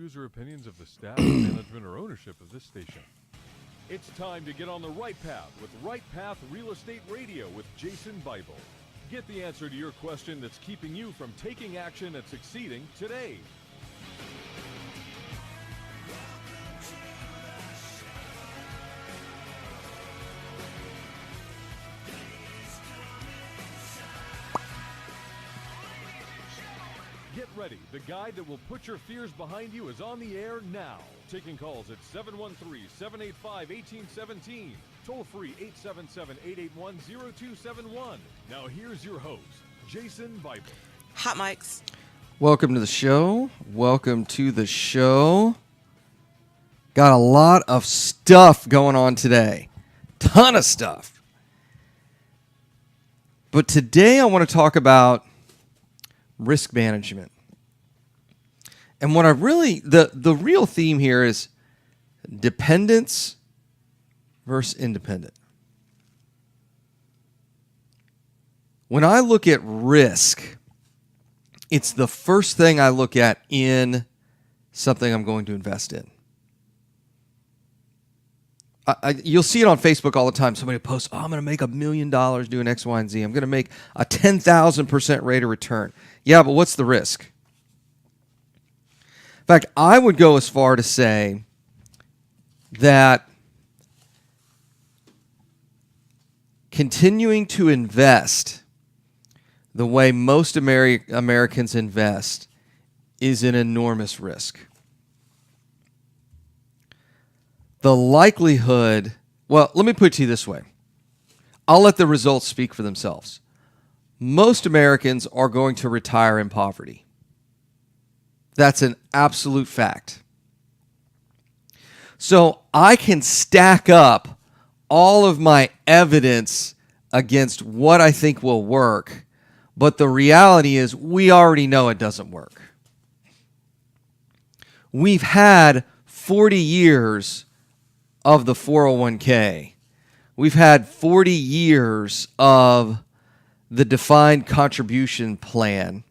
views or opinions of the staff, management, or ownership of this station. It's time to get on the right path with Right Path Real Estate Radio with Jason Bible. Get the answer to your question that's keeping you from taking action and succeeding today. Get ready. The guy that will put your fears behind you is on the air now. Taking calls at 713-785-1817. Toll free 877-881-0271. Now here's your host, Jason Bible. Hot mics. Welcome to the show. Got a lot of stuff going on today. Ton of stuff. But today I want to talk about risk management. And what I really, the real theme here is dependence versus independent. When I look at risk, it's the first thing I look at in something I'm going to invest in. You'll see it on Facebook all the time. Somebody posts, I'm going to make $1 million doing X, Y, and Z. I'm going to make a 10,000% rate of return. Yeah, but what's the risk? In fact, I would go as far to say that continuing to invest the way most Americans invest is an enormous risk. The likelihood, well, let me put it to you this way. I'll let the results speak for themselves. Most Americans are going to retire in poverty. That's an absolute fact. So I can stack up all of my evidence against what I think will work, but the reality is we already know it doesn't work. We've had 40 years of the 401k. We've had 40 years of the defined contribution plan.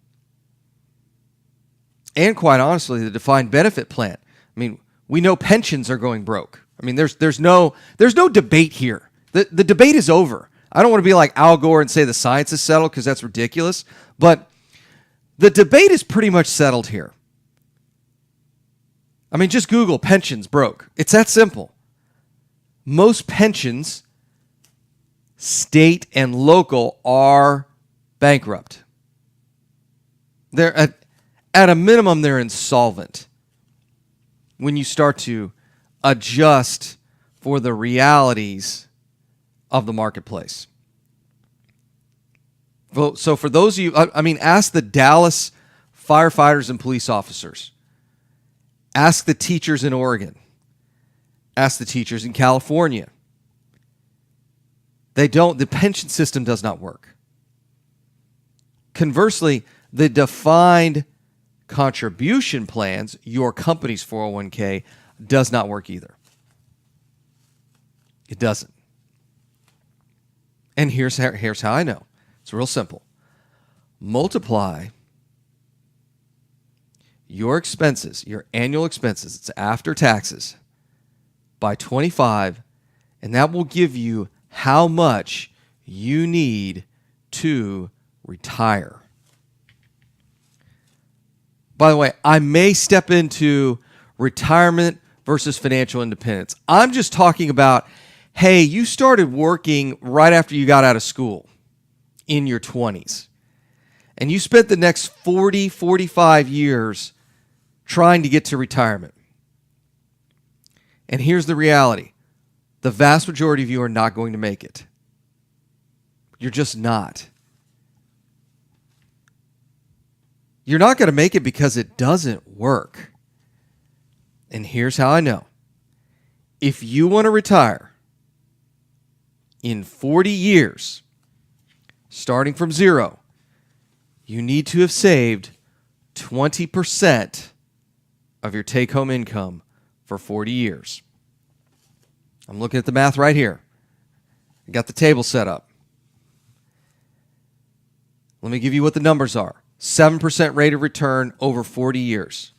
And quite honestly, the defined benefit plan. I mean, we know pensions are going broke. I mean, there's no debate here. The debate is over. I don't want to be like Al Gore and say the science is settled because that's ridiculous. But the debate is pretty much settled here. I mean, just Google pensions broke. It's that simple. Most pensions, state and local, are bankrupt. They're at a minimum, they're insolvent when you start to adjust for the realities of the marketplace. So for those of you, ask the Dallas firefighters and police officers. Ask the teachers in Oregon. Ask the teachers in California. The pension system does not work. Conversely, the defined contribution plans, your company's 401k, does not work either. It doesn't. And here's how I know. It's real simple. Multiply your expenses, your annual expenses, it's after taxes, by 25, and that will give you how much you need to retire. By the way, I may step into retirement versus financial independence. I'm just talking about, hey, you started working right after you got out of school in your 20s, and you spent the next 40, 45 years trying to get to retirement. And here's the reality. The vast majority of you are not going to make it. You're just not. You're not going to make it because it doesn't work. And here's how I know. If you want to retire in 40 years, starting from zero, you need to have saved 20% of your take-home income for 40 years. I'm looking at the math right here. I got the table set up. Let me give you what the numbers are. 7% rate of return over 40 years.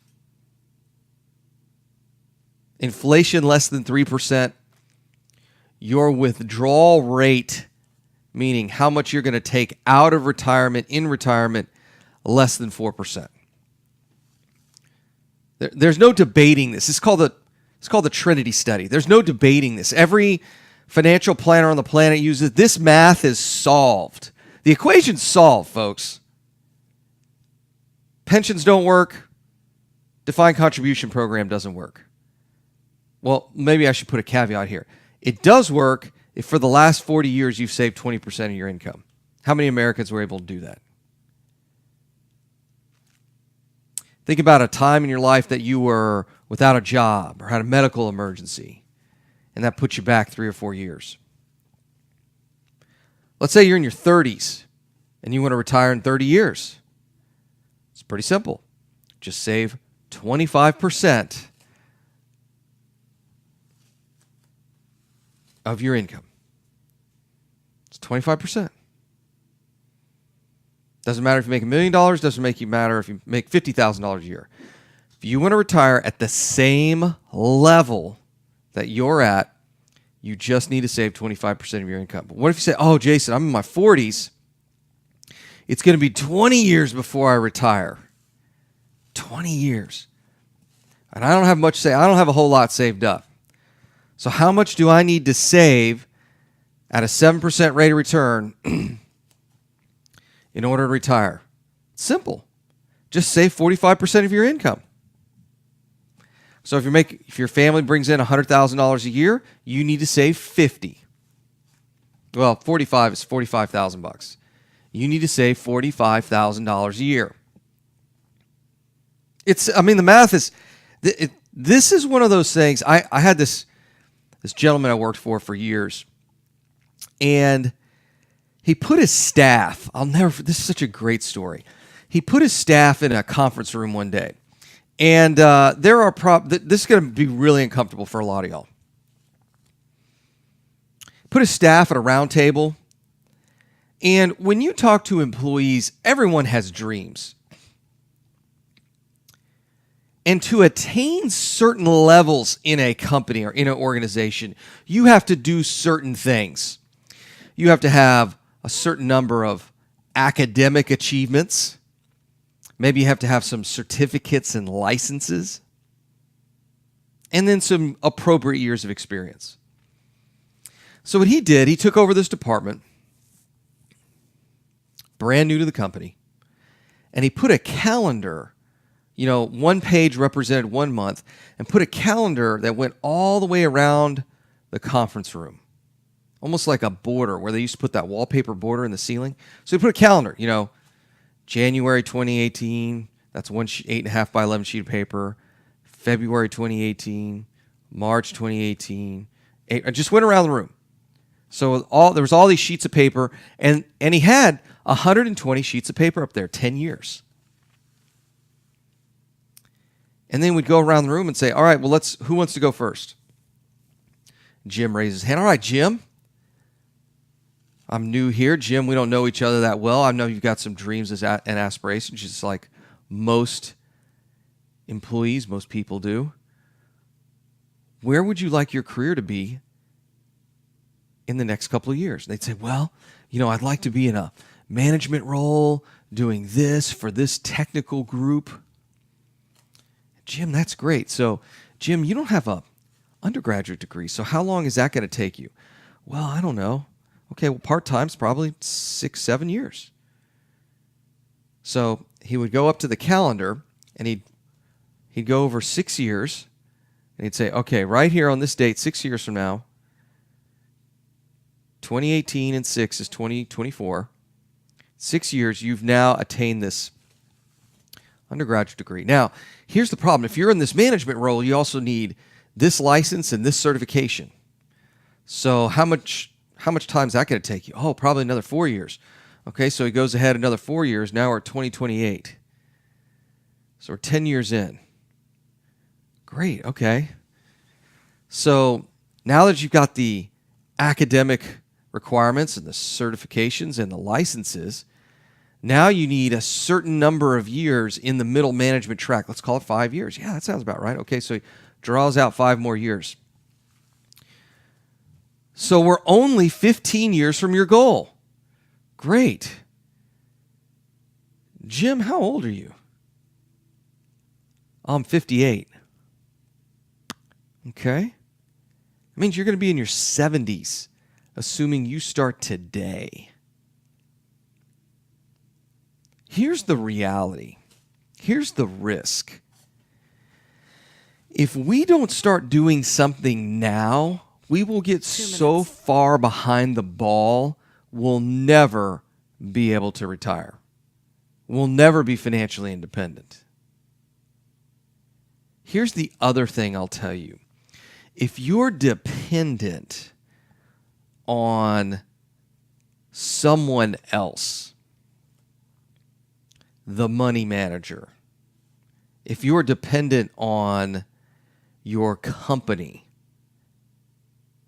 inflation less than 3%, your withdrawal rate, meaning how much you're going to take out of retirement, in retirement, less than 4%. There's no debating this. It's called the Trinity study. There's no debating this. Every financial planner on the planet uses this. Math is solved. The equation's solved, folks. Pensions don't work. Defined contribution program doesn't work. Well, maybe I should put a caveat here. It does work if for the last 40 years you've saved 20% of your income. How many Americans were able to do that? Think about a time in your life that you were without a job or had a medical emergency, and that puts you back 3 or 4 years. Let's say you're in your 30s and you want to retire in 30 years. It's pretty simple. Just save 25% of your income. It's 25%. Doesn't matter if you make $1 million, doesn't matter if you make $50,000 a year. If you want to retire at the same level that you're at, you just need to save 25% of your income. But what if you say, oh, Jason, I'm in my 40s. It's going to be 20 years before I retire. 20 years. And I don't have much I don't have a whole lot saved up. So how much do I need to save at a 7% rate of return in order to retire? It's simple. Just save 45% of your income. So if your family brings in $100,000 a year, you need to save 50. Well, 45 is $45,000. You need to save $45,000 a year. The math is, this is one of those things. I had this gentleman I worked for years, and he put his staff, this is such a great story. He put his staff in a conference room one day. And this is going to be really uncomfortable for a lot of y'all. Put his staff at a round table. And when you talk to employees, everyone has dreams. And to attain certain levels in a company or in an organization, you have to do certain things. You have to have a certain number of academic achievements. Maybe you have to have some certificates and licenses. And then some appropriate years of experience. So what he did, he took over this department, brand new to the company, and he put a calendar, one page represented 1 month, and put a calendar that went all the way around the conference room. Almost like a border, where they used to put that wallpaper border in the ceiling. So he put a calendar, January 2018, that's 8.5 by 11 sheet of paper. February 2018, March 2018. I just went around the room. So there was all these sheets of paper, and he had 120 sheets of paper up there, 10 years. And then we'd go around the room and say, all right, well, who wants to go first? Jim raises his hand. All right, Jim. I'm new here. Jim, we don't know each other that well. I know you've got some dreams and aspirations, just like most employees, most people do. Where would you like your career to be in the next couple of years? And they'd say, well, I'd like to be in a management role, doing this for this technical group. Jim, that's great. So, Jim, you don't have a undergraduate degree, so how long is that going to take you? Well, I don't know. Okay, well, part-time's probably 6-7 years. So he would go up to the calendar, and he'd go over 6 years, and he'd say, okay, right here on this date, 6 years from now, 2018 and 6 is 2024. 6 years, you've now attained this undergraduate degree. Now, here's the problem. If you're in this management role, you also need this license and this certification. So how much time is that going to take you? Oh, probably another 4 years. Okay, so he goes ahead another 4 years. Now we're at 2028. So we're 10 years in. Great, okay. So now that you've got the academic requirements and the certifications and the licenses, Now you need a certain number of years in the middle management track. Let's call it 5 years. Yeah, that sounds about right. Okay, so he draws out 5 more years. So we're only 15 years from your goal. Great. Jim, how old are you? I'm 58. Okay. That means you're going to be in your 70s, assuming you start today. Here's the reality. Here's the risk. If we don't start doing something now, we will get so far behind the ball, we'll never be able to retire. We'll never be financially independent. Here's the other thing I'll tell you. If you're dependent on someone else, the money manager, if you're dependent on your company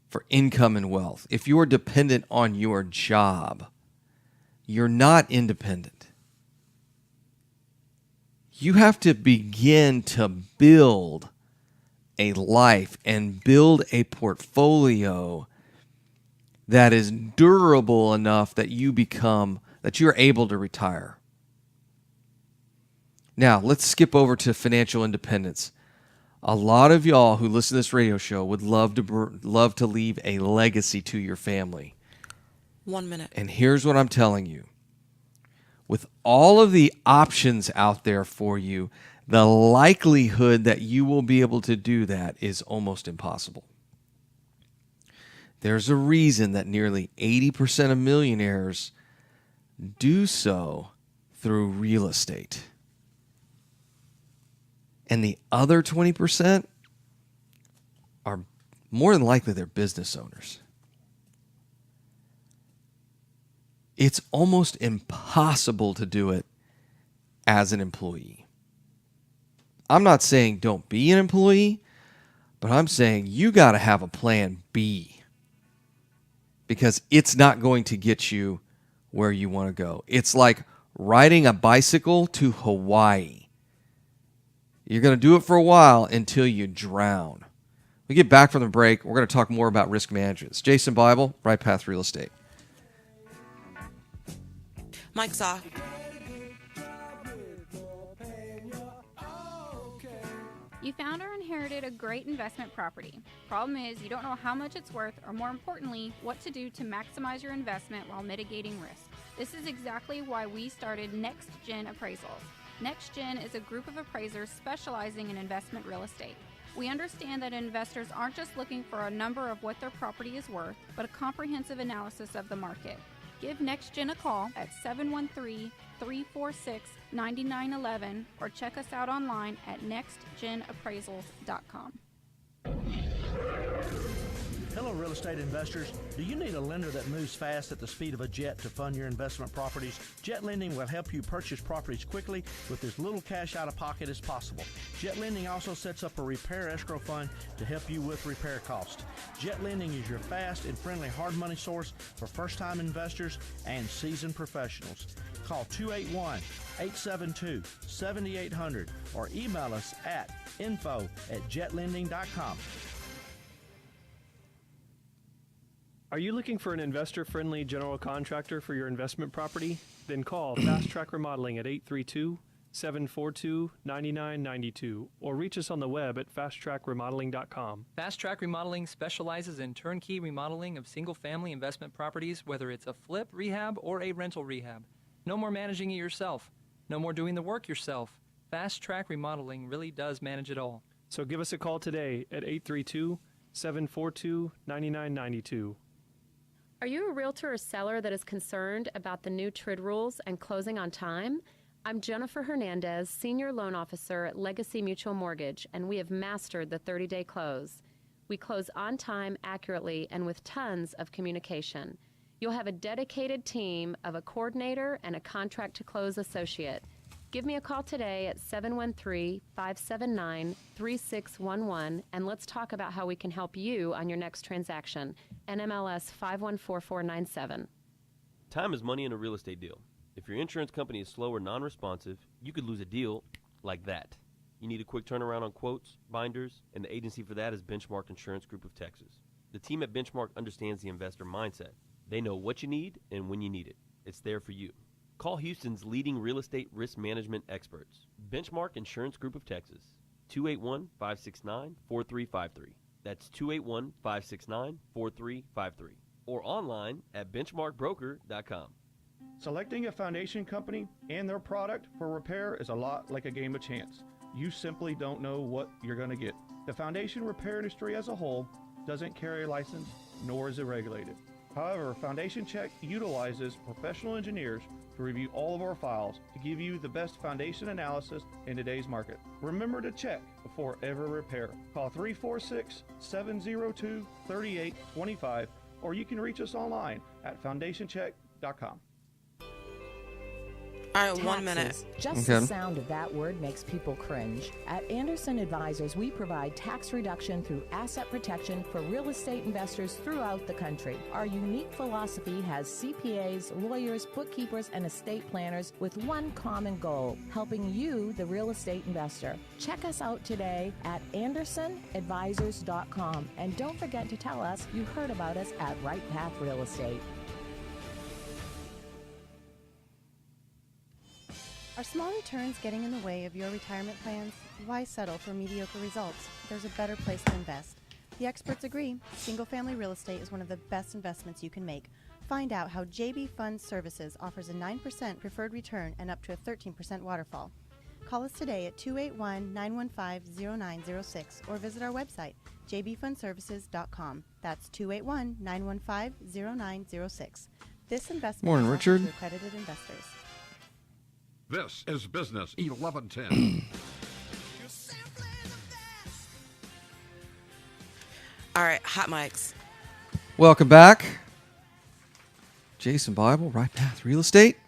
for income and wealth, if you're dependent on your job, you're not independent. You have to begin to build a life and build a portfolio that is durable enough that you're able to retire. Now, let's skip over to financial independence. A lot of y'all who listen to this radio show would love to leave a legacy to your family. 1 minute. And here's what I'm telling you. With all of the options out there for you, the likelihood that you will be able to do that is almost impossible. There's a reason that nearly 80% of millionaires do so through real estate. And the other 20% are more than likely they're business owners. It's almost impossible to do it as an employee. I'm not saying don't be an employee, but I'm saying you got to have a plan B, because it's not going to get you where you want to go. It's like riding a bicycle to Hawaii. You're going to do it for a while until you drown. We get back from the break, we're going to talk more about risk management. It's Jason Bible, Right Path Real Estate. Mike's off. You found or inherited a great investment property. Problem is, you don't know how much it's worth, or more importantly, what to do to maximize your investment while mitigating risk. This is exactly why we started Next Gen Appraisals. Next Gen is a group of appraisers specializing in investment real estate. We understand that investors aren't just looking for a number of what their property is worth, but a comprehensive analysis of the market. Give Next Gen a call at 713-346-9911 or check us out online at nextgenappraisals.com. Hello, real estate investors. Do you need a lender that moves fast at the speed of a jet to fund your investment properties? Jet Lending will help you purchase properties quickly with as little cash out of pocket as possible. Jet Lending also sets up a repair escrow fund to help you with repair costs. Jet Lending is your fast and friendly hard money source for first-time investors and seasoned professionals. Call 281-872-7800 or email us at info@jetlending.com. Are you looking for an investor-friendly general contractor for your investment property? Then call Fast Track Remodeling at 832-742-9992 or reach us on the web at fasttrackremodeling.com. Fast Track Remodeling specializes in turnkey remodeling of single-family investment properties, whether it's a flip, rehab, or a rental rehab. No more managing it yourself. No more doing the work yourself. Fast Track Remodeling really does manage it all. So give us a call today at 832-742-9992. Are you a realtor or seller that is concerned about the new TRID rules and closing on time? I'm Jennifer Hernandez, Senior Loan Officer at Legacy Mutual Mortgage, and we have mastered the 30-day close. We close on time, accurately, and with tons of communication. You'll have a dedicated team of a coordinator and a contract-to-close associate. Give me a call today at 713-579-3611, and let's talk about how we can help you on your next transaction. NMLS 514497. Time is money in a real estate deal. If your insurance company is slow or non-responsive, you could lose a deal like that. You need a quick turnaround on quotes, binders, and the agency for that is Benchmark Insurance Group of Texas. The team at Benchmark understands the investor mindset. They know what you need and when you need it. It's there for you. Call Houston's leading real estate risk management experts, Benchmark Insurance Group of Texas, 281-569-4353. That's 281-569-4353. Or online at benchmarkbroker.com. Selecting a foundation company and their product for repair is a lot like a game of chance. You simply don't know what you're going to get. The foundation repair industry as a whole doesn't carry a license, nor is it regulated. However, Foundation Check utilizes professional engineers to review all of our files to give you the best foundation analysis in today's market. Remember to check before every repair. Call 346-702-3825, or you can reach us online at foundationcheck.com. All right, 1 minute. Taxes. Just the sound of that word makes people cringe. At Anderson Advisors, we provide tax reduction through asset protection for real estate investors throughout the country. Our unique philosophy has CPAs, lawyers, bookkeepers, and estate planners with one common goal, helping you, the real estate investor. Check us out today at AndersonAdvisors.com, and don't forget to tell us you heard about us at Right Path Real Estate. Are small returns getting in the way of your retirement plans? Why settle for mediocre results? There's a better place to invest. The experts agree. Single-family real estate is one of the best investments you can make. Find out how JB Fund Services offers a 9% preferred return and up to a 13% waterfall. Call us today at 281-915-0906 or visit our website, jbfundservices.com. That's 281-915-0906. This investment Morning, is Richard. offered to accredited investors. This is Business 1110. All right, hot mics. Welcome back. Jason Bible, Right Path Real Estate.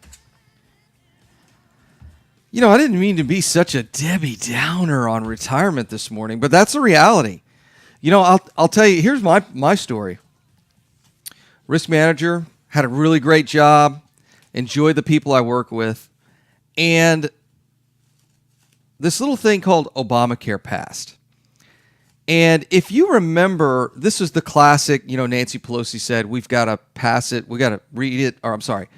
You know, I didn't mean to be such a Debbie Downer on retirement this morning, but that's the reality. You know, I'll tell you, here's my story. Risk manager, had a really great job, enjoyed the people I work with. And this little thing called Obamacare passed. And if you remember, this was the classic, you know, Nancy Pelosi said, we've got to pass it, we got to read it, or I'm sorry,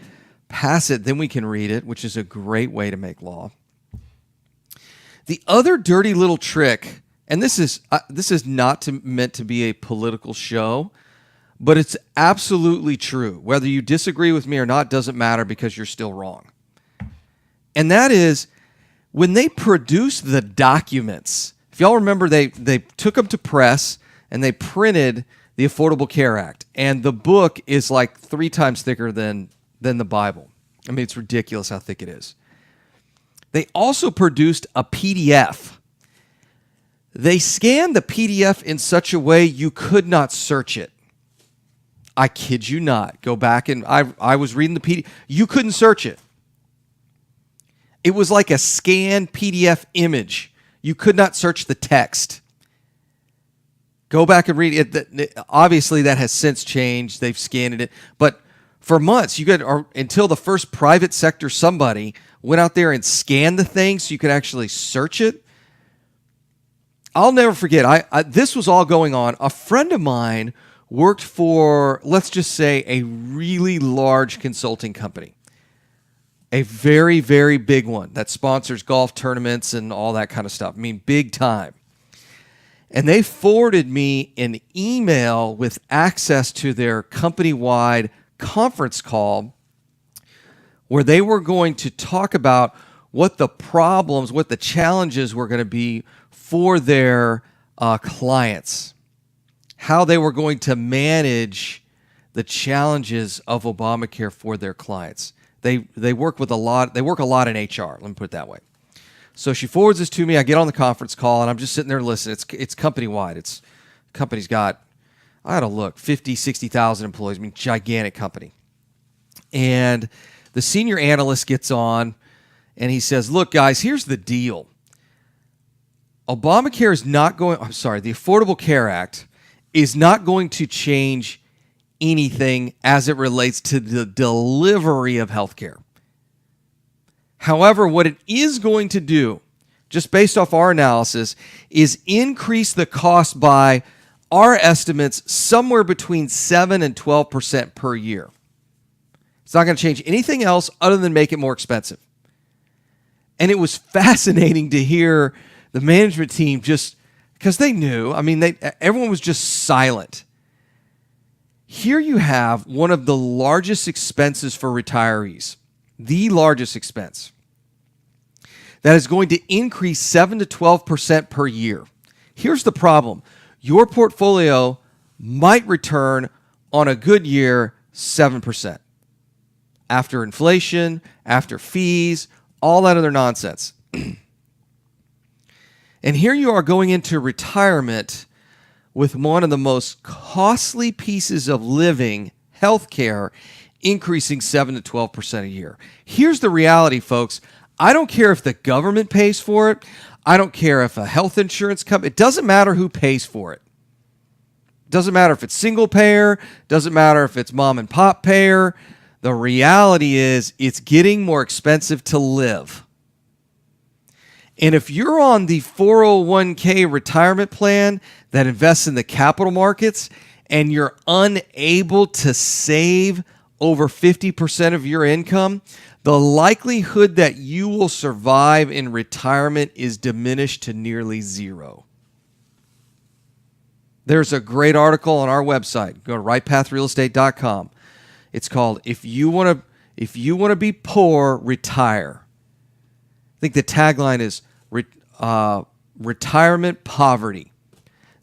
pass it, then we can read it, which is a great way to make law. The other dirty little trick, and this is not meant to be a political show, but it's absolutely true. Whether you disagree with me or not doesn't matter because you're still wrong. And that is, when they produced the documents, if y'all remember, they took them to press and they printed the Affordable Care Act. And the book is like 3 times thicker than the Bible. I mean, it's ridiculous how thick it is. They also produced a PDF. They scanned the PDF in such a way you could not search it. I kid you not. Go back and I was reading the PDF. You couldn't search it. It was like a scanned PDF image. You could not search the text. Go back and read it. Obviously, that has since changed. They've scanned it. But for months, until the first private sector somebody went out there and scanned the thing so you could actually search it. I'll never forget. This was all going on. A friend of mine worked for, let's just say, a really large consulting company. A very, very big one that sponsors golf tournaments and all that kind of stuff. I mean, big time. And they forwarded me an email with access to their company-wide conference call where they were going to talk about what the problems, what the challenges were going to be for their clients, how they were going to manage the challenges of Obamacare for their clients. They work a lot in HR, let me put it that way. So she forwards this to me. I get on the conference call, and I'm just sitting there listening. It's company-wide. Company's got, I had to look, 50, 60,000 employees. I mean, gigantic company. And the senior analyst gets on, and he says, look, guys, here's the deal. The Affordable Care Act is not going to change anything as it relates to the delivery of health care. However, what it is going to do, just based off our analysis, is increase the cost by our estimates somewhere between 7 and 12% per year. It's not going to change anything else other than make it more expensive. And it was fascinating to hear the management team just, because they knew, everyone was just silent. Here you have one of the largest expenses for retirees, the largest expense, that is going to increase 7 to 12% per year. Here's the problem. Your portfolio might return on a good year 7%. After inflation, after fees, all that other nonsense. And here you are going into retirement with one of the most costly pieces of living, healthcare, increasing 7 to 12% a year. Here's the reality, folks. I don't care if the government pays for it. I don't care if a health insurance company, it doesn't matter who pays for it. Doesn't matter if it's single payer, doesn't matter if it's mom and pop payer. The reality is it's getting more expensive to live. And if you're on the 401k retirement plan that invests in the capital markets and you're unable to save over 50% of your income, the likelihood that you will survive in retirement is diminished to nearly zero. There's a great article on our website. Go to rightpathrealestate.com. It's called If You Want to Be Poor, Retire. I think the tagline is retirement poverty.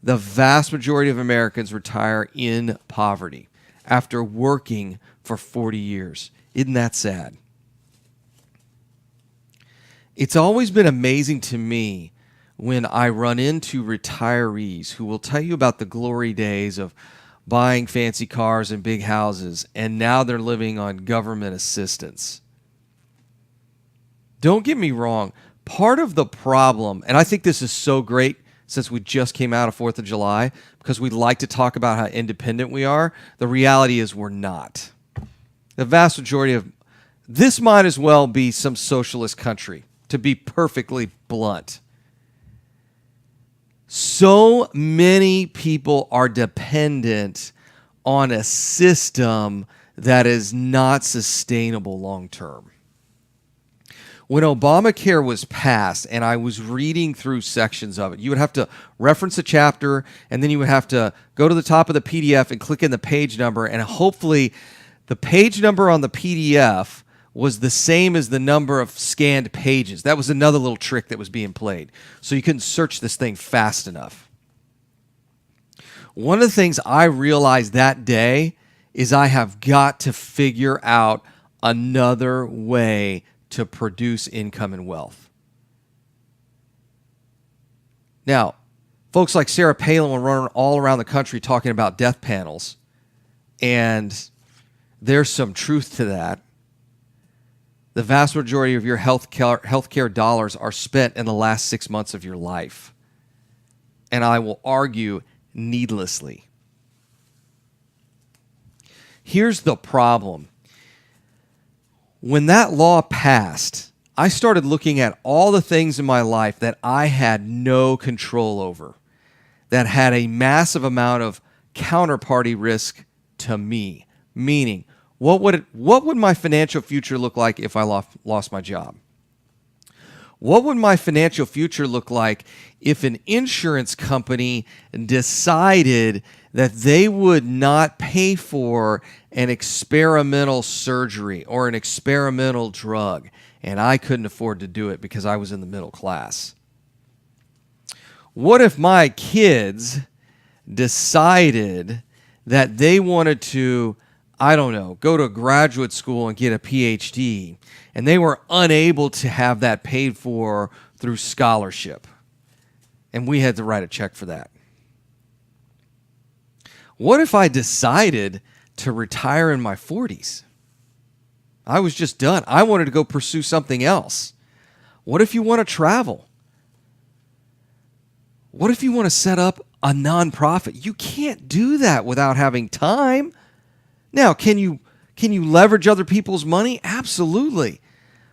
The vast majority of Americans retire in poverty after working for 40 years. Isn't that sad? It's always been amazing to me when I run into retirees who will tell you about the glory days of buying fancy cars and big houses, and now they're living on government assistance. Don't get me wrong. Part of the problem, and I think this is so great since we just came out of 4th of July, because we like to talk about how independent we are, the reality is we're not. The vast majority of this might as well be some socialist country, to be perfectly blunt. So many people are dependent on a system that is not sustainable long term. When Obamacare was passed, and I was reading through sections of it, you would have to reference a chapter, and then you would have to go to the top of the PDF and click in the page number, and hopefully the page number on the PDF was the same as the number of scanned pages. That was another little trick that was being played. So you couldn't search this thing fast enough. One of the things I realized that day is I have got to figure out another way to produce income and wealth. Now, folks like Sarah Palin were running all around the country talking about death panels, and there's some truth to that. The vast majority of your healthcare dollars are spent in the last 6 months of your life. And I will argue needlessly. Here's the problem. When that law passed, I started looking at all the things in my life that I had no control over, that had a massive amount of counterparty risk to me, meaning, what would my financial future look like if I lost my job? What would my financial future look like if an insurance company decided that they would not pay for an experimental surgery or an experimental drug, and I couldn't afford to do it because I was in the middle class? What if my kids decided that they wanted to, go to graduate school and get a PhD, and they were unable to have that paid for through scholarship, and we had to write a check for that? What if I decided to retire in my 40s? I was just done. I wanted to go pursue something else. What if you want to travel? What if you want to set up a nonprofit? You can't do that without having time. Now, can you leverage other people's money? Absolutely.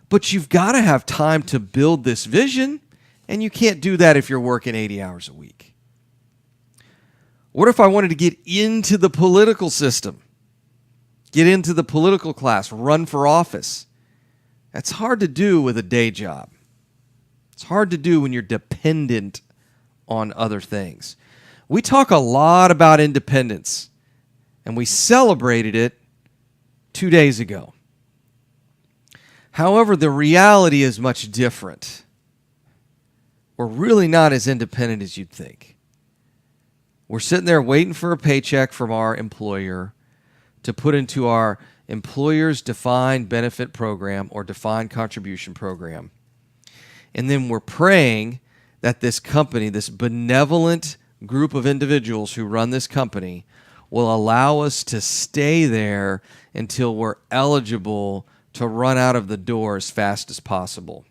But you've got to have time to build this vision, and you can't do that if you're working 80 hours a week. What if I wanted to get into the political system? Get into the political class, run for office? That's hard to do with a day job. It's hard to do when you're dependent on other things. We talk a lot about independence, and we celebrated it 2 days ago. However, the reality is much different. We're really not as independent as you'd think. We're sitting there waiting for a paycheck from our employer to put into our employer's defined benefit program or defined contribution program. And then we're praying that this company, this benevolent group of individuals who run this company, will allow us to stay there until we're eligible to run out of the door as fast as possible.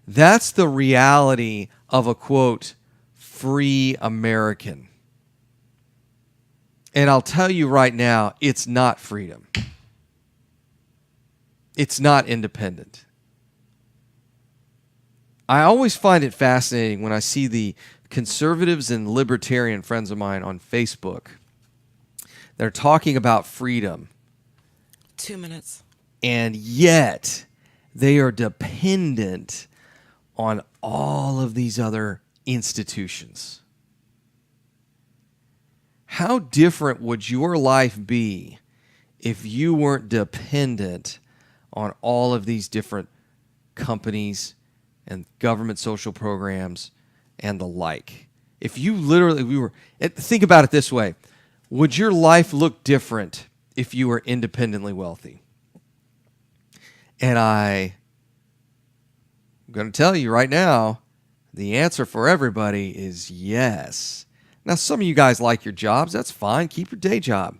That's the reality of a, quote, free American. And I'll tell you right now, it's not freedom. It's not independent. I always find it fascinating when I see the conservatives and libertarian friends of mine on Facebook. They're talking about freedom. 2 minutes. And yet, they are dependent on all of these other institutions. How different would your life be if you weren't dependent on all of these different companies and government social programs and the like? If you literally, think about it this way. Would your life look different if you were independently wealthy? And I'm going to tell you right now, the answer for everybody is yes. Now, some of you guys like your jobs. That's fine. Keep your day job.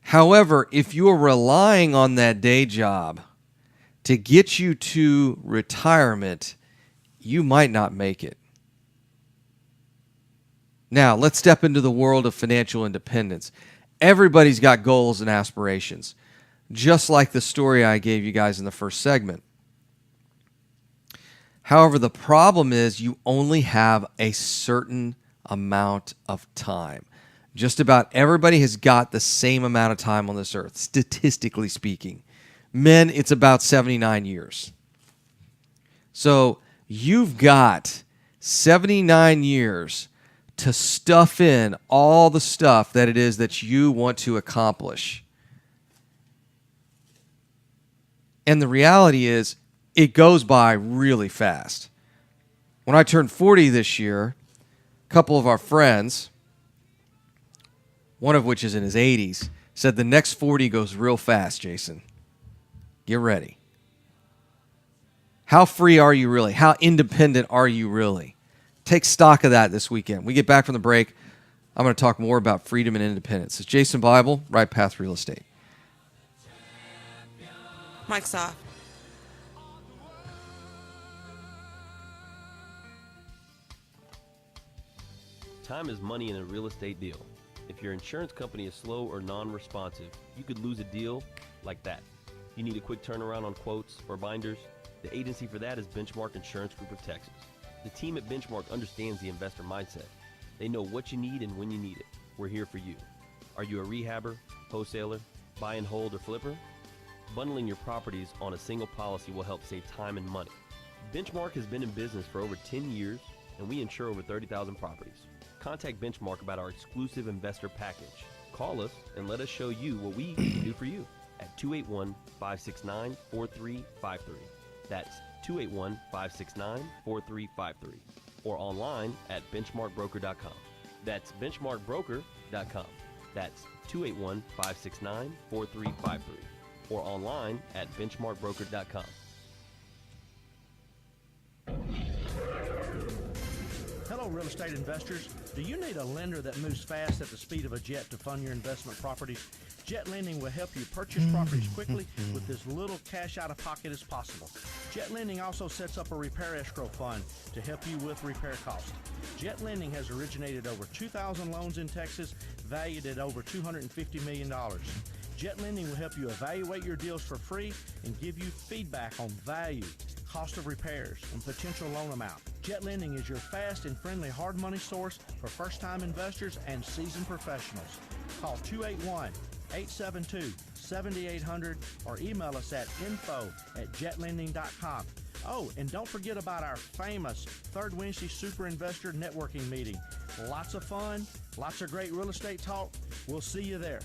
However, if you're relying on that day job to get you to retirement, you might not make it. Now, let's step into the world of financial independence. Everybody's got goals and aspirations, just like the story I gave you guys in the first segment. However, the problem is you only have a certain amount of time. Just about everybody has got the same amount of time on this earth, statistically speaking. Men, it's about 79 years. So you've got 79 years to stuff in all the stuff that it is that you want to accomplish. And the reality is, it goes by really fast. When I turned 40 this year, a couple of our friends, one of which is in his 80s, said the next 40 goes real fast, Jason. Get ready. How free are you really? How independent are you really? Take stock of that this weekend. We get back from the break, I'm going to talk more about freedom and independence. It's Jason Bible, Right Path Real Estate. Mike's off. Time is money in a real estate deal. If your insurance company is slow or non-responsive, you could lose a deal like that. You need a quick turnaround on quotes or binders? The agency for that is Benchmark Insurance Group of Texas. The team at Benchmark understands the investor mindset. They know what you need and when you need it. We're here for you. Are you a rehabber, wholesaler, buy and hold, or flipper? Bundling your properties on a single policy will help save time and money. Benchmark has been in business for over 10 years, and we insure over 30,000 properties. Contact Benchmark about our exclusive investor package. Call us and let us show you what we can do for you at 281-569-4353. That's 281-569-4353. Or online at benchmarkbroker.com. That's benchmarkbroker.com. That's 281-569-4353. Or online at benchmarkbroker.com. Hello, real estate investors. Do you need a lender that moves fast at the speed of a jet to fund your investment properties? Jet Lending will help you purchase properties quickly with as little cash out of pocket as possible. Jet Lending also sets up a repair escrow fund to help you with repair costs. Jet Lending has originated over 2,000 loans in Texas, valued at over $250 million. Jet Lending will help you evaluate your deals for free and give you feedback on value, cost of repairs, and potential loan amount. Jet Lending is your fast and friendly hard money source for first-time investors and seasoned professionals. Call 281-872-7800 or email us at info@jetlending.com. Oh, and don't forget about our famous Third Wednesday Super Investor Networking Meeting. Lots of fun, lots of great real estate talk. We'll see you there.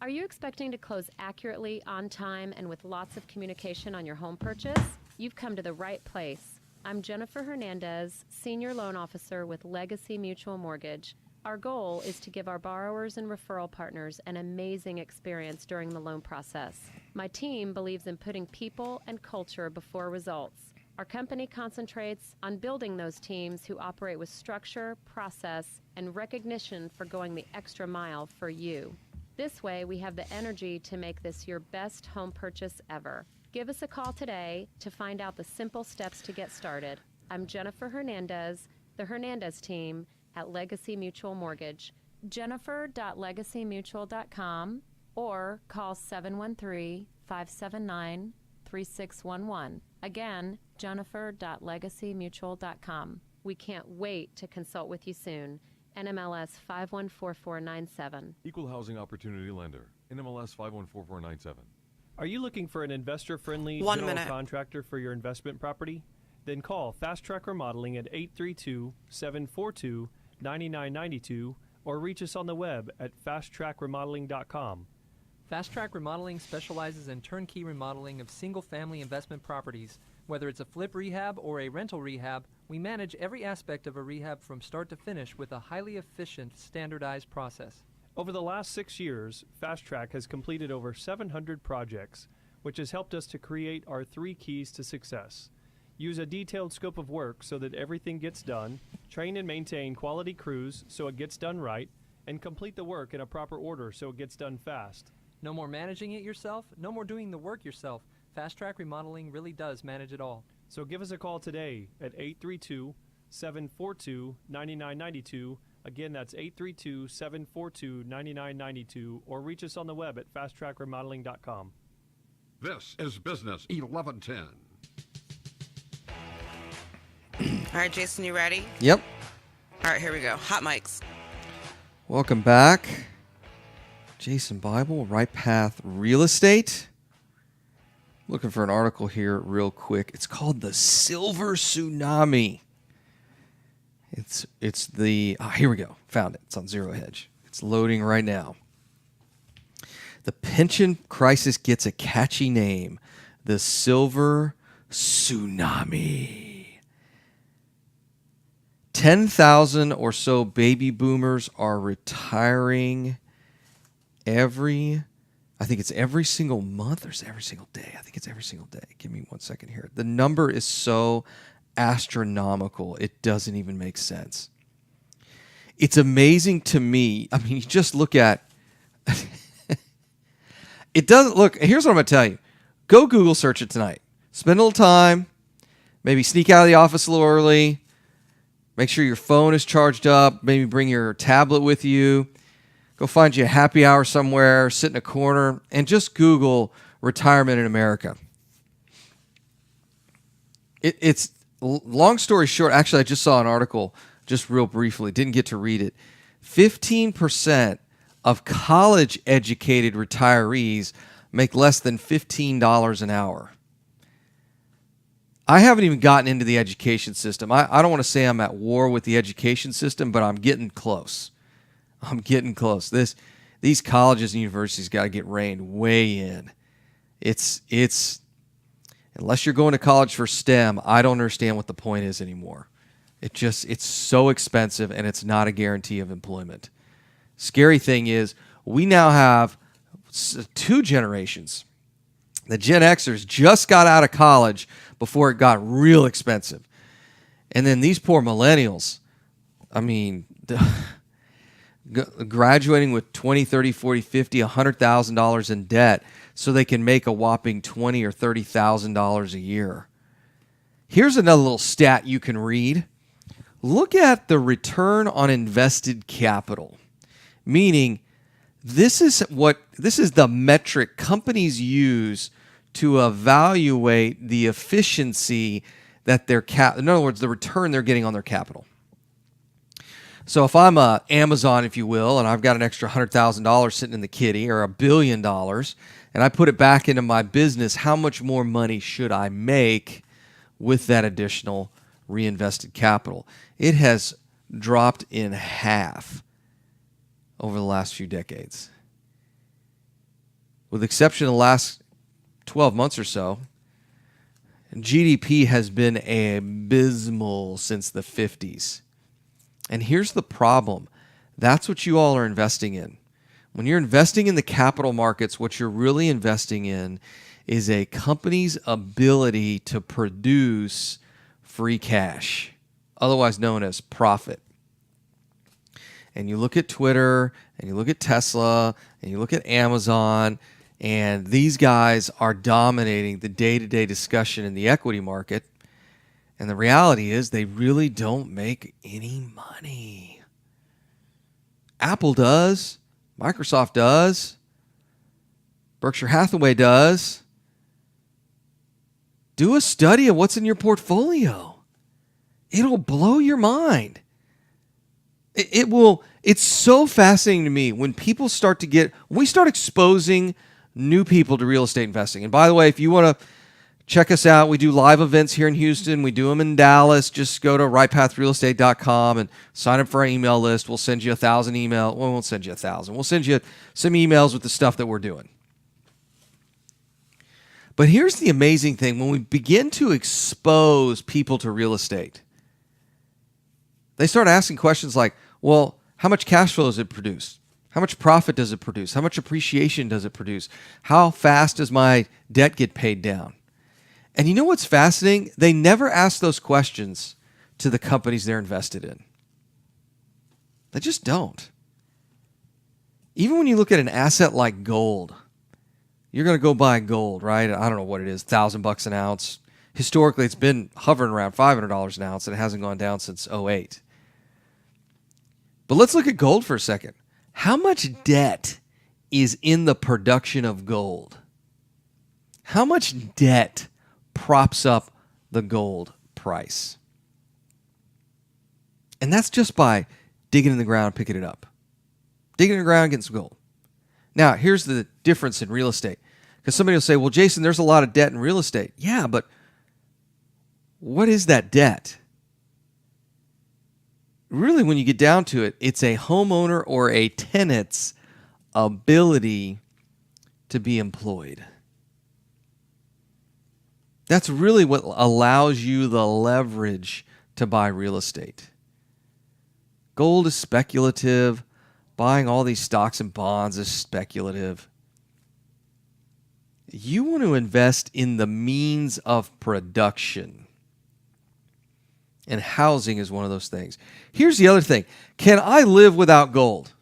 Are you expecting to close accurately, on time, and with lots of communication on your home purchase? You've come to the right place. I'm Jennifer Hernandez, Senior Loan Officer with Legacy Mutual Mortgage. Our goal is to give our borrowers and referral partners an amazing experience during the loan process. My team believes in putting people and culture before results. Our company concentrates on building those teams who operate with structure, process, and recognition for going the extra mile for you. This way, we have the energy to make this your best home purchase ever. Give us a call today to find out the simple steps to get started. I'm Jennifer Hernandez, the Hernandez team at Legacy Mutual Mortgage. Jennifer.legacymutual.com or call 713-579-3611. Again, Jennifer.legacymutual.com. We can't wait to consult with you soon. NMLS 514497. Equal Housing Opportunity Lender. NMLS 514497. Are you looking for an investor-friendly 1 general minute. contractor for your investment property? Then call Fast Track Remodeling at 832-742-9992 or reach us on the web at fasttrackremodeling.com. Fast Track Remodeling specializes in turnkey remodeling of single-family investment properties. Whether it's a flip rehab or a rental rehab, we manage every aspect of a rehab from start to finish with a highly efficient, standardized process. Over the last 6 years, Fast Track has completed over 700 projects, which has helped us to create our 3 keys to success. Use a detailed scope of work so that everything gets done, train and maintain quality crews so it gets done right, and complete the work in a proper order so it gets done fast. No more managing it yourself, no more doing the work yourself. Fast Track Remodeling really does manage it all. So give us a call today at 832-742-9992. Again, that's 832-742-9992, or reach us on the web at fasttrackremodeling.com. This is Business 1110. All right, Jason, you ready? Yep. All right, here we go. Hot mics. Welcome back. Jason Bible, Right Path Real Estate. Looking for an article here real quick. It's called The Silver Tsunami. It's the, here we go. Found it. It's on Zero Hedge. It's loading right now. The pension crisis gets a catchy name. The Silver Tsunami. 10,000 or so baby boomers are retiring every single month, or is it every single day? I think it's every single day. Give me 1 second here. The number is so astronomical, it doesn't even make sense. It's amazing to me. I mean, you just look at it doesn't look. Here's what I'm going to tell you. Go Google search it tonight. Spend a little time. Maybe sneak out of the office a little early. Make sure your phone is charged up. Maybe bring your tablet with you. Go find you a happy hour somewhere, sit in a corner, and just Google retirement in America. It's long story short. Actually, I just saw an article just real briefly. Didn't get to read it. 15% of college-educated retirees make less than $15 an hour. I haven't even gotten into the education system. I don't want to say I'm at war with the education system, but I'm getting close. These colleges and universities got to get reined way in. It's unless you're going to college for STEM, I don't understand what the point is anymore. It's so expensive, and it's not a guarantee of employment. Scary thing is we now have 2 generations. The Gen Xers just got out of college before it got real expensive. And then these poor millennials, I mean, graduating with $20,000, $30,000, $40,000, $50,000, $100,000 in debt so they can make a whopping $20,000 or $30,000 a year. Here's another little stat you can read. look at the return on invested capital, meaning this is the metric companies use to evaluate the efficiency that in other words, the return they're getting on their capital. So if I'm Amazon, if you will, and I've got an extra $100,000 sitting in the kitty or $1 billion, and I put it back into my business, how much more money should I make with that additional reinvested capital? It has dropped in half over the last few decades. With the exception of the last 12 months or so, GDP has been abysmal since the 50s. And here's the problem. That's what you all are investing in. When you're investing in the capital markets, what you're really investing in is a company's ability to produce free cash, otherwise known as profit. And you look at Twitter, and you look at Tesla, and you look at Amazon, and these guys are dominating the day-to-day discussion in the equity market. And the reality is they really don't make any money. Apple does. Microsoft does. Berkshire Hathaway does. Do a study of what's in your portfolio. It'll blow your mind. It will. It's so fascinating to me when we start exposing new people to real estate investing. And by the way, if you want to check us out, we do live events here in Houston. We do them in Dallas. Just go to rightpathrealestate.com and sign up for our email list. We'll send you 1,000 emails. Well, we won't send you 1,000. We'll send you some emails with the stuff that we're doing. But here's the amazing thing. When we begin to expose people to real estate, they start asking questions like, well, how much cash flow does it produce? How much profit does it produce? How much appreciation does it produce? How fast does my debt get paid down? And you know what's fascinating? They never ask those questions to the companies they're invested in. They just don't. Even when you look at an asset like gold, you're going to go buy gold, right? I don't know what it is, $1,000 an ounce. Historically, it's been hovering around $500 an ounce, and it hasn't gone down since 2008. But let's look at gold for a second. How much debt is in the production of gold? How much debt props up the gold price? And that's just by digging in the ground and picking it up. Digging in the ground, getting some gold. Now, here's the difference in real estate. Because somebody will say, well, Jason, there's a lot of debt in real estate. Yeah, but what is that debt? Really, when you get down to it, it's a homeowner or a tenant's ability to be employed. That's really what allows you the leverage to buy real estate. Gold is speculative. Buying all these stocks and bonds is speculative. You want to invest in the means of production. And housing is one of those things. Here's the other thing. Can I live without gold?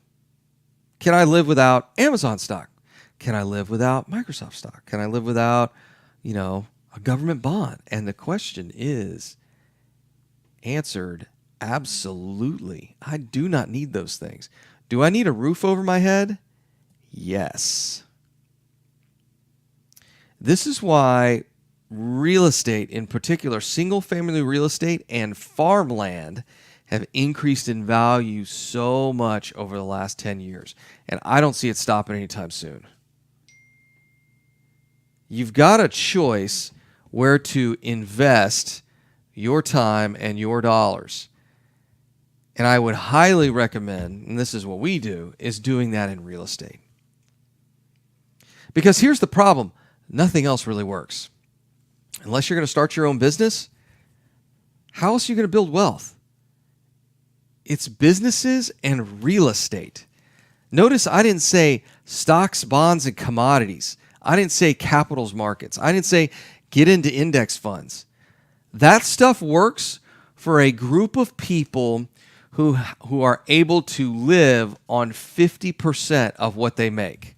Can I live without Amazon stock? Can I live without Microsoft stock? Can I live without, a government bond? And the question is answered absolutely. I do not need those things. Do I need a roof over my head? Yes. This is why real estate, in particular, single-family real estate and farmland, have increased in value so much over the last 10 years. And I don't see it stopping anytime soon. You've got a choice where to invest your time and your dollars. And I would highly recommend, and this is what we do, is doing that in real estate. Because here's the problem. Nothing else really works. Unless you're going to start your own business, how else are you going to build wealth? It's businesses and real estate. Notice I didn't say stocks, bonds, and commodities. I didn't say capitals markets. I didn't say get into index funds. That stuff works for a group of people who are able to live on 50% of what they make.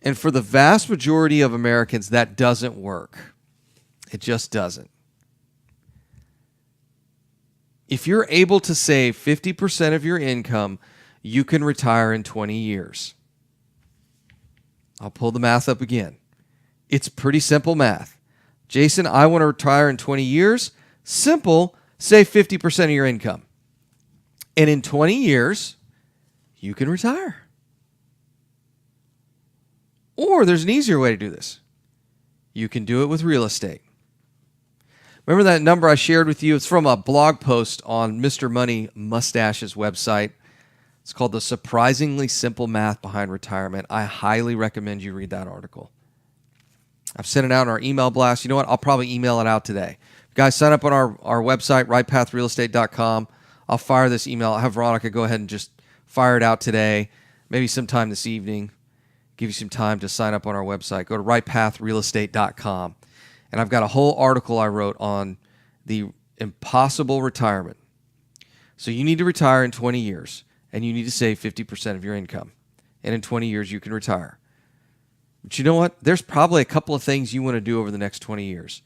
And for the vast majority of Americans, that doesn't work. It just doesn't. If you're able to save 50% of your income, you can retire in 20 years. I'll pull the math up again. It's pretty simple math. Jason, I want to retire in 20 years. Simple, save 50% of your income. And in 20 years, you can retire. Or there's an easier way to do this. You can do it with real estate. Remember that number I shared with you? It's from a blog post on Mr. Money Mustache's website. It's called The Surprisingly Simple Math Behind Retirement. I highly recommend you read that article. I've sent it out in our email blast. You know what? I'll probably email it out today. Guys, sign up on our website, rightpathrealestate.com. I'll fire this email. I'll have Veronica go ahead and just fire it out today, maybe sometime this evening. Give you some time to sign up on our website. Go to rightpathrealestate.com. And I've got a whole article I wrote on the impossible retirement. So you need to retire in 20 years, and you need to save 50% of your income. And in 20 years, you can retire. But you know what? There's probably a couple of things you want to do over the next 20 years.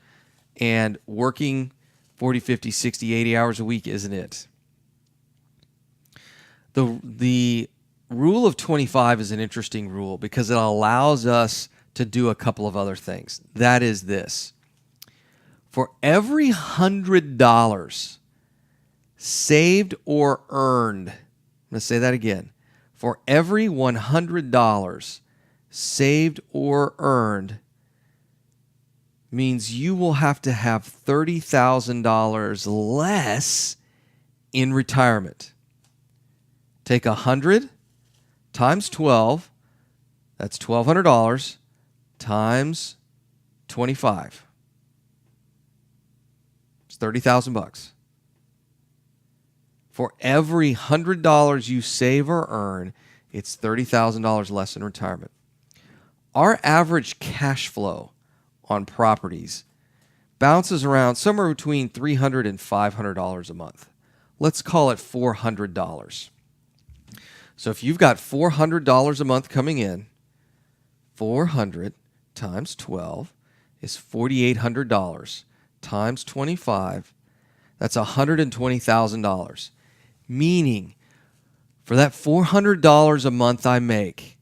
And working 40, 50, 60, 80 hours a week isn't it. The rule of 25 is an interesting rule because it allows us to do a couple of other things. That is this. For every $100 saved or earned, I'm going to say that again. For every $100 saved or earned means you will have to have $30,000 less in retirement. Take 100 times 12, that's $1,200, times 25. It's $30,000. For every $100 you save or earn, it's $30,000 less in retirement. Our average cash flow on properties bounces around somewhere between $300 and $500 a month. Let's call it $400. So if you've got $400 a month coming in, 400 times 12 is $4,800 times 25. That's $120,000. Meaning, for that $400 a month I make,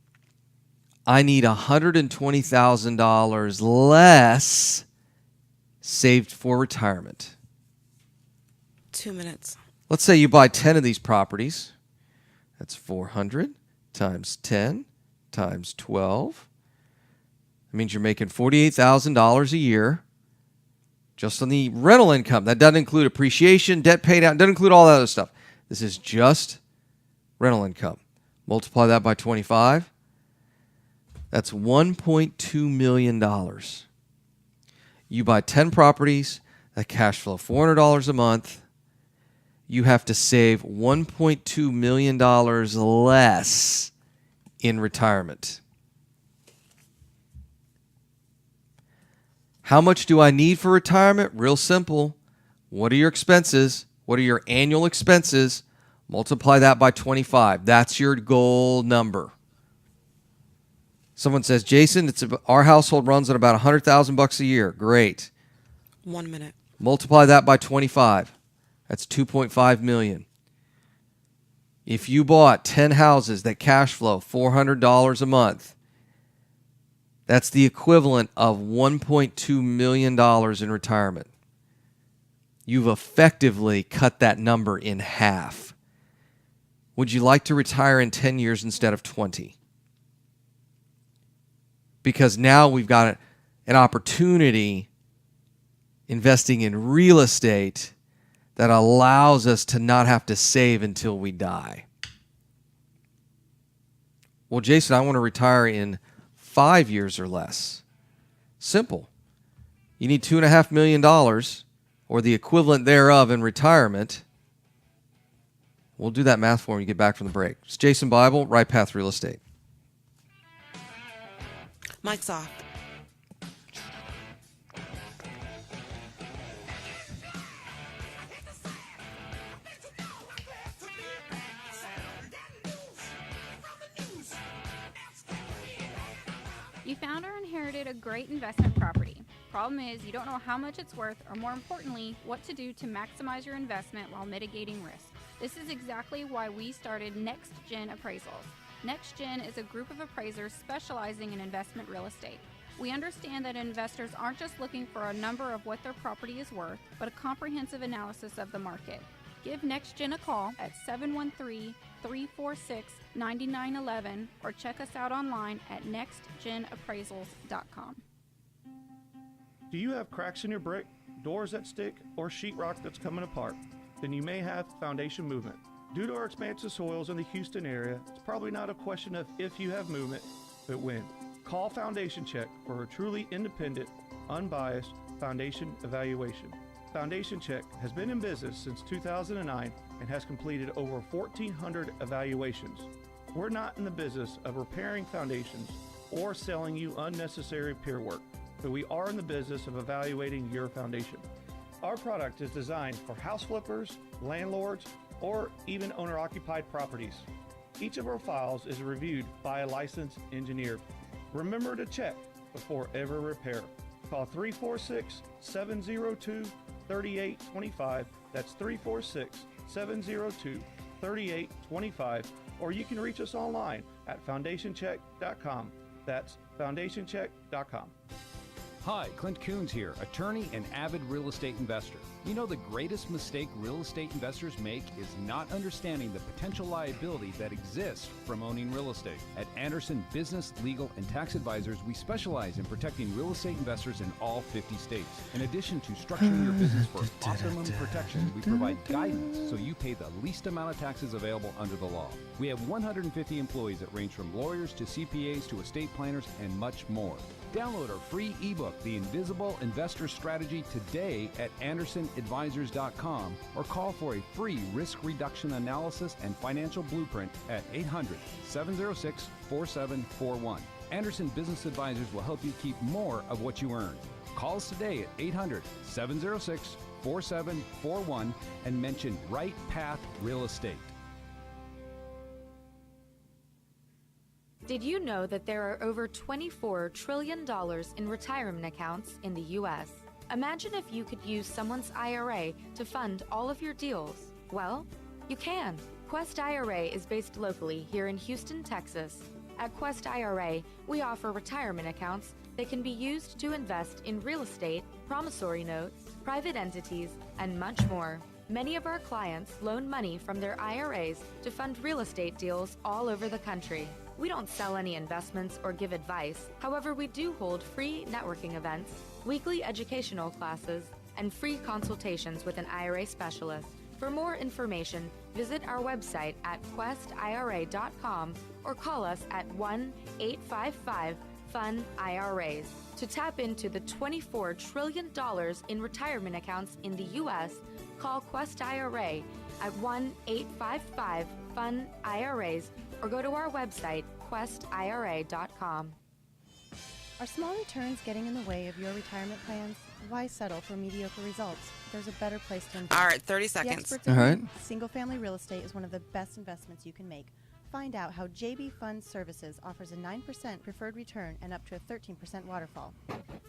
I need $120,000 less saved for retirement. 2 minutes. Let's say you buy 10 of these properties. That's 400 times 10 times 12. That means you're making $48,000 a year just on the rental income. That doesn't include appreciation, debt paid out, doesn't include all that other stuff. This is just rental income. Multiply that by 25. That's $1.2 million. You buy 10 properties, that cash flow $400 a month. You have to save $1.2 million less in retirement. How much do I need for retirement? Real simple. What are your expenses? What are your annual expenses? Multiply that by 25. That's your goal number. Someone says, Jason, our household runs at about $100,000 a year. Great. 1 minute. Multiply that by 25. That's $2.5 million. If you bought 10 houses that cash flow $400 a month, that's the equivalent of $1.2 million in retirement. You've effectively cut that number in half. Would you like to retire in 10 years instead of 20? Because now we've got an opportunity investing in real estate that allows us to not have to save until we die. Well, Jason, I want to retire in 5 years or less. Simple. You need $2.5 million or the equivalent thereof in retirement. We'll do that math for you when you get back from the break. It's Jason Bible, Right Path Real Estate. Mic's off. You found or inherited a great investment property. Problem is, you don't know how much it's worth, or more importantly, what to do to maximize your investment while mitigating risk. This is exactly why we started Next Gen Appraisals. Next Gen is a group of appraisers specializing in investment real estate. We understand that investors aren't just looking for a number of what their property is worth, but a comprehensive analysis of the market. Give Next Gen a call at 713-346-9911 or check us out online at nextgenappraisals.com. Do you have cracks in your brick, doors that stick, or sheetrock that's coming apart? Then you may have foundation movement. Due to our expansive soils in the Houston area, it's probably not a question of if you have movement, but when. Call Foundation Check for a truly independent, unbiased foundation evaluation. Foundation Check has been in business since 2009 and has completed over 1,400 evaluations. We're not in the business of repairing foundations or selling you unnecessary peer work, but we are in the business of evaluating your foundation. Our product is designed for house flippers, landlords, or even owner-occupied properties. Each of our files is reviewed by a licensed engineer. Remember to check before every repair. Call 346-702-3825. That's 346-702-3825. Or you can reach us online at foundationcheck.com. That's foundationcheck.com. Hi, Clint Coons here, attorney and avid real estate investor. You know, the greatest mistake real estate investors make is not understanding the potential liability that exists from owning real estate. At Anderson Business, Legal, and Tax Advisors, we specialize in protecting real estate investors in all 50 states. In addition to structuring your business for optimum protection, we provide guidance so you pay the least amount of taxes available under the law. We have 150 employees that range from lawyers to CPAs to estate planners and much more. Download our free ebook, The Invisible Investor Strategy, today at AndersonAdvisors.com or call for a free risk reduction analysis and financial blueprint at 800-706-4741. Anderson Business Advisors will help you keep more of what you earn. Call us today at 800-706-4741 and mention Right Path Real Estate. Did you know that there are over $24 trillion in retirement accounts in the U.S.? Imagine if you could use someone's IRA to fund all of your deals. Well, you can. Quest IRA is based locally here in Houston, Texas. At Quest IRA, we offer retirement accounts that can be used to invest in real estate, promissory notes, private entities, and much more. Many of our clients loan money from their IRAs to fund real estate deals all over the country. We don't sell any investments or give advice. However, we do hold free networking events, weekly educational classes, and free consultations with an IRA specialist. For more information, visit our website at questira.com or call us at 1-855-FUN-IRAs. To tap into the $24 trillion in retirement accounts in the U.S., call Quest IRA at 1-855-FUN-IRAs or go to our website, questira.com. Are small returns getting in the way of your retirement plans? Why settle for mediocre results? There's a better place to invest. All right, 30 The seconds. experts All agree. right. Single-family real estate is one of the best investments you can make. Find out how JB Fund Services offers a 9% preferred return and up to a 13% waterfall.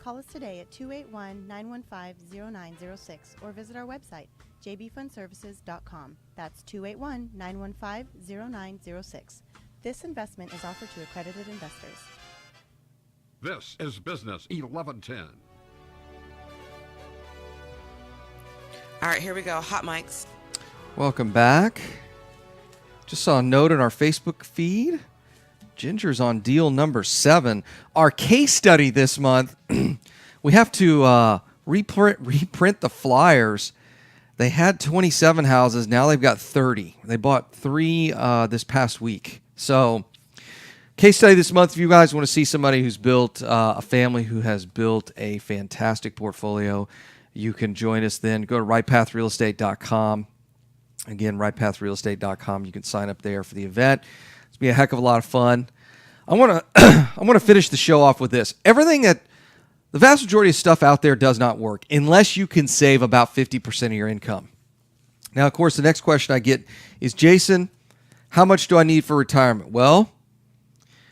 Call us today at 281-915-0906 or visit our website, jbfundservices.com. That's 281-915-0906. This investment is offered to accredited investors. This is Business 1110. All right, here we go. Hot mics. Welcome back. Just saw a note in our Facebook feed. Ginger's on deal number 7. Our case study this month, we have to reprint the flyers. They had 27 houses. Now they've got 30. They bought 3 this past week. So case study this month, if you guys want to see somebody who's built a family who has built a fantastic portfolio, you can join us then. Go to rightpathrealestate.com. Again, rightpathrealestate.com. You can sign up there for the event. It's be a heck of a lot of fun. I want to finish the show off with this. Everything that the vast majority of stuff out there does not work unless you can save about 50% of your income. Now, of course, the next question I get is, Jason, how much do I need for retirement? Well,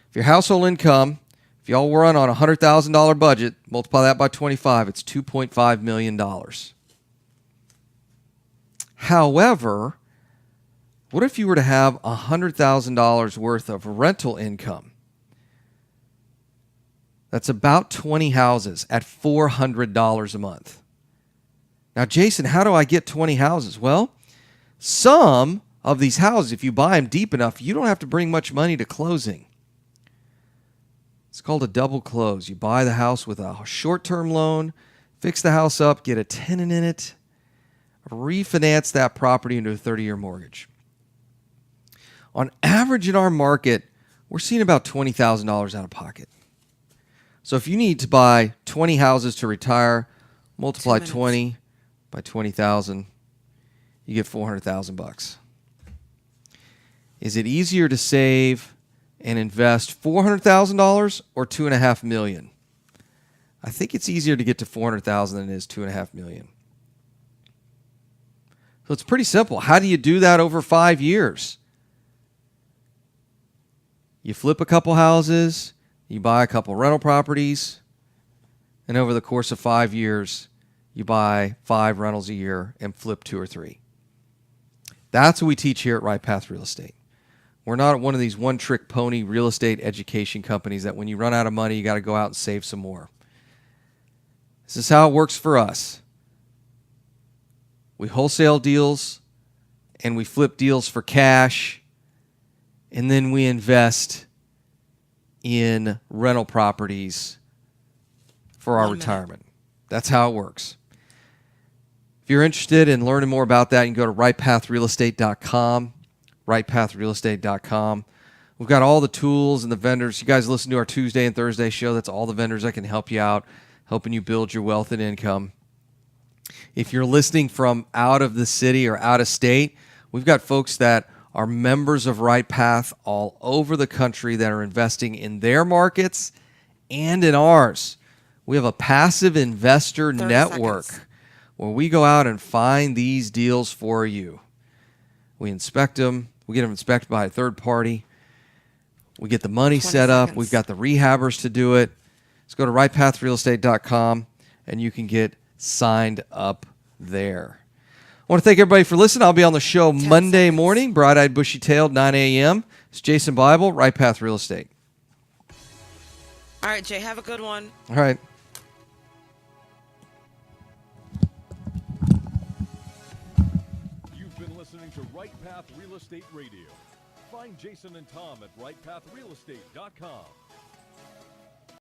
if your household income If y'all run on a $100,000 budget, multiply that by 25, it's $2.5 million. However, what if you were to have $100,000 worth of rental income? That's about 20 houses at $400 a month. Now, Jason, how do I get 20 houses? Well, some of these houses, if you buy them deep enough, you don't have to bring much money to closing. It's called a double close. You buy the house with a short-term loan, fix the house up, get a tenant in it, refinance that property into a 30-year mortgage. On average in our market, we're seeing about $20,000 out of pocket. So if you need to buy 20 houses to retire, multiply 20 by 20,000, you get $400,000. Is it easier to save and invest $400,000 or $2.5 million? I think it's easier to get to $400,000 than it is $2.5 million. So it's pretty simple. How do you do that over 5 years? You flip a couple houses, you buy a couple rental properties, and over the course of 5 years, you buy 5 rentals a year and flip 2 or 3. That's what we teach here at Right Path Real Estate. We're not one of these one-trick pony real estate education companies that when you run out of money, you got to go out and save some more. This is how it works for us. We wholesale deals and we flip deals for cash, and then we invest in rental properties for our retirement. That's how it works. If you're interested in learning more about that, you can go to rightpathrealestate.com. rightpathrealestate.com. We've got all the tools and the vendors. You guys listen to our Tuesday and Thursday show. That's all the vendors that can help you out, helping you build your wealth and income. If you're listening from out of the city or out of state, we've got folks that are members of Right Path all over the country that are investing in their markets and in ours. We have a passive investor network where we go out and find these deals for you. We inspect them. We get them inspected by a third party. We get the money set up. We've got the rehabbers to do it. Let's go to rightpathrealestate.com and you can get signed up there. I want to thank everybody for listening. I'll be on the show Monday morning, bright-eyed, bushy-tailed, 9 a.m. It's Jason Bible, Right Path Real Estate. All right, Jay, have a good one. All right. You've been listening to Right Path Real Estate Radio. Find Jason and Tom at rightpathrealestate.com.